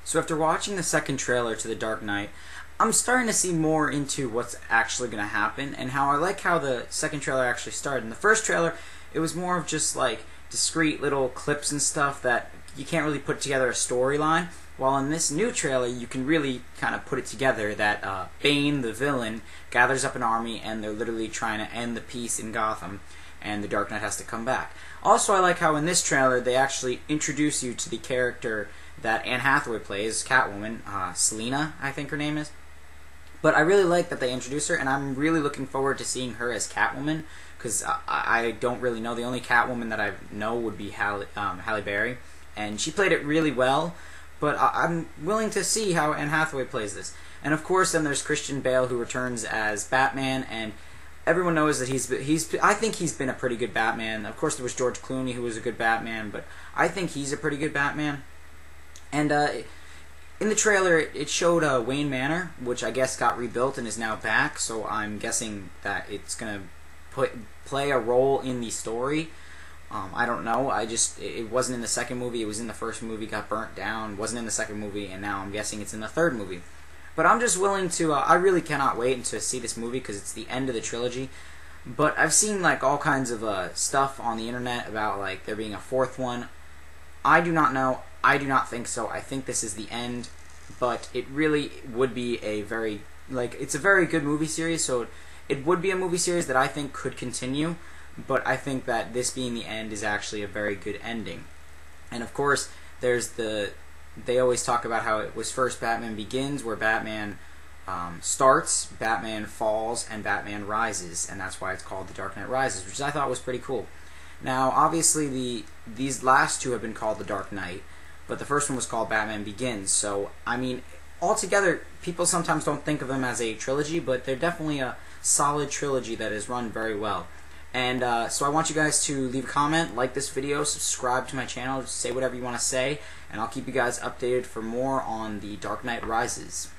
So after watching the second trailer to The Dark Knight, I'm starting to see more into what's actually going to happen, and how I like how the second trailer actually started. In the first trailer, it was more of just like discrete little clips and stuff that you can't really put together a storyline, while in this new trailer you can really kind of put it together that Bane, the villain, gathers up an army and they're literally trying to end the peace in Gotham, and the Dark Knight has to come back. Also, I like how in this trailer they actually introduce you to the character that Anne Hathaway plays, Catwoman, Selina, I think her name is. But I really like that they introduce her, and I'm really looking forward to seeing her as Catwoman, because I don't really know. The only Catwoman that I know would be Halle Berry, and she played it really well, but I'm willing to see how Anne Hathaway plays this. And of course, then there's Christian Bale, who returns as Batman, and everyone knows that I think he's been a pretty good Batman. Of course, there was George Clooney, who was a good Batman, but I think he's a pretty good Batman. And in the trailer, it showed Wayne Manor, which I guess got rebuilt and is now back, so I'm guessing that it's going to play a role in the story. I don't know. It wasn't in the second movie. It was in the first movie, got burnt down, wasn't in the second movie, and now I'm guessing it's in the third movie. But I'm just willing to, I really cannot wait to see this movie because it's the end of the trilogy. But I've seen like all kinds of stuff on the internet about like there being a fourth one. I do not know. I do not think so. I think this is the end, but it really would be a very, it's a very good movie series, so it would be a movie series that I think could continue, but I think that this being the end is actually a very good ending. And of course, they always talk about how it was first Batman Begins, where Batman starts, Batman falls, and Batman rises, and that's why it's called The Dark Knight Rises, which I thought was pretty cool. Now, obviously, these last two have been called The Dark Knight, but the first one was called Batman Begins, so, I mean, altogether, people sometimes don't think of them as a trilogy, but they're definitely a solid trilogy that is run very well. And so I want you guys to leave a comment, like this video, subscribe to my channel, say whatever you want to say, and I'll keep you guys updated for more on The Dark Knight Rises.